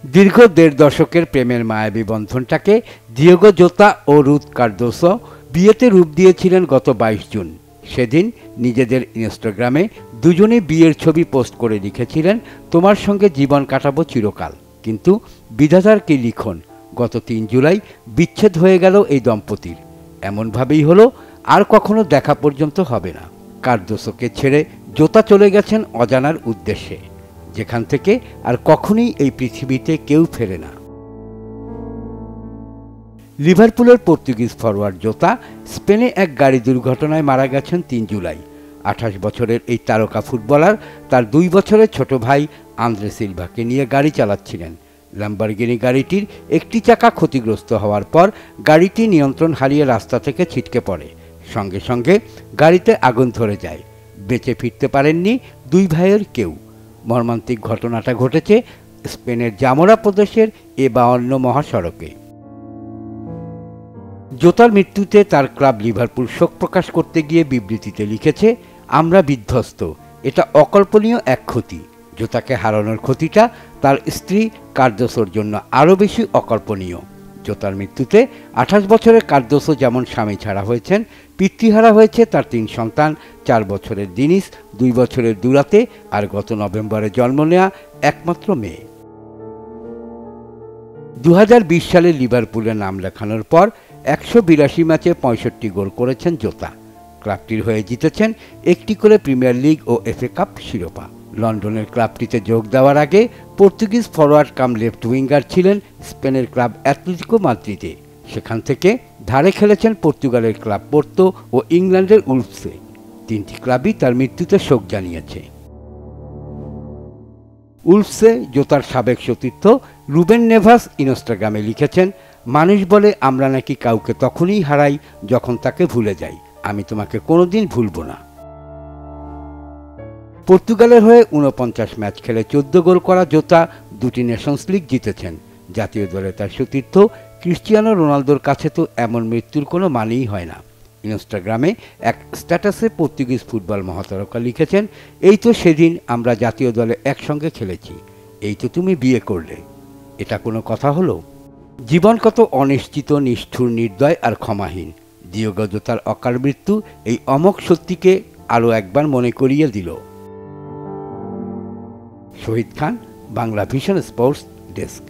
দীর্ঘ দেড় দশকের প্রেমের মায়াবী বন্ধনটাকে ডিয়েগো জোতা ও রুথ কার্দোসো বিয়েতে রূপ দিয়েছিলেন গত ২২ জুন। সেদিন নিজেদের ইনস্টাগ্রামে দুজনেই বিয়ের ছবি পোস্ট করে লিখেছিলেন, তোমার সঙ্গে জীবন কাটাবো চিরকাল। কিন্তু বিধাতার কি লিখন, গত ৩ জুলাই বিচ্ছেদ হয়ে গেল এই দম্পতির। এমনভাবেই হলো, আর কখনো দেখা পর্যন্ত হবে না। কার্দোসোকে ছেড়ে জোতা চলে গেছেন অজানার উদ্দেশ্যে, যেখান থেকে আর কখনোই এই পৃথিবীতে কেউ ফেরে না। লিভারপুলের পর্তুগিজ ফরোয়ার্ড জোতা স্পেনে এক গাড়ি দুর্ঘটনায় মারা গেছেন ৩ জুলাই। ২৮ বছরের এই তারকা ফুটবলার তার ২ বছরের ছোট ভাই আন্দ্রে সিলভাকে নিয়ে গাড়ি চালাচ্ছিলেন। ল্যাম্বরগিনি গাড়িটির একটি চাকা ক্ষতিগ্রস্ত হওয়ার পর গাড়িটি নিয়ন্ত্রণ হারিয়ে রাস্তা থেকে ছিটকে পড়ে। সঙ্গে সঙ্গে গাড়িতে আগুন ধরে যায়। বেঁচে ফিরতে পারেননি ২ ভাইয়ের কেউ। মর্মান্তিক ঘটনাটা ঘটেছে স্পেনের জামোরা প্রদেশের এ৫২ মহাসড়কে। জোতার মৃত্যুতে তার ক্লাব লিভারপুল শোক প্রকাশ করতে গিয়ে বিবৃতিতে লিখেছে, আমরা বিধ্বস্ত, এটা অকল্পনীয় এক ক্ষতি। জোতাকে হারানোর ক্ষতিটা তার স্ত্রী কার্দোসোর জন্য আরও বেশি অকল্পনীয়। জোতার মৃত্যুতে ২৮ বছরের কার্দোসো যেমন স্বামী ছাড়া হয়েছেন, পিতৃহারা হয়েছে তার ৩ সন্তান, ৪ বছরের দিনিস, ২ বছরের দুরাতে আর গত নভেম্বরে জন্ম নেওয়া একমাত্র মেয়ে। ২০২০ সালে লিভারপুলে নাম লেখানোর পর ১৮২ ম্যাচে ৬৫ গোল করেছেন জোতা। ক্লাবটির হয়ে জিতেছেন একটি করে প্রিমিয়ার লিগ ও এফএ কাপ শিরোপা। লন্ডনের ক্লাবটিতে যোগ দেওয়ার আগে পর্তুগিজ ফরোয়ার্ড কাম লেফট উইঙ্গার ছিলেন স্পেনের ক্লাব অ্যাটলেটিকো মাদ্রিদে। সেখান থেকে ধারে খেলেছেন পর্তুগালের ক্লাব পোর্তো ও ইংল্যান্ডের উলফসে। ৩টি ক্লাবই তার মৃত্যুতে শোক জানিয়েছে। উলফসে জোতার সাবেক সতীর্থ রুবেন নেভাস ইনস্টাগ্রামে লিখেছেন, মানুষ বলে আমরা নাকি কাউকে তখনই হারাই যখন তাকে ভুলে যাই। আমি তোমাকে কোনোদিন ভুলব না। পর্তুগালের হয়ে ৪৯ ম্যাচ খেলে ১৪ গোল করা জোতা ২টি নেশনস লিগ জিতেছেন। জাতীয় দলে তার সতীর্থ ক্রিস্টিয়ানো রোনালদোর কাছে তো এমন মৃত্যুর কোনো মানেই হয় না। ইনস্টাগ্রামে এক স্ট্যাটাসে পর্তুগিজ ফুটবল মহাতারকা লিখেছেন, এই তো সেদিন আমরা জাতীয় দলে একসঙ্গে খেলেছি, এই তো তুমি বিয়ে করলে। এটা কোনো কথা হলো? জীবন কত অনিশ্চিত, নিষ্ঠুর, নির্দয় আর ক্ষমাহীন। ডিয়েগো জোতার অকাল মৃত্যু এই অমোঘ সত্যিকে আরও একবার মনে করিয়ে দিল। শহীদ খান, বাংলা ভিশন স্পোর্টস ডেস্ক।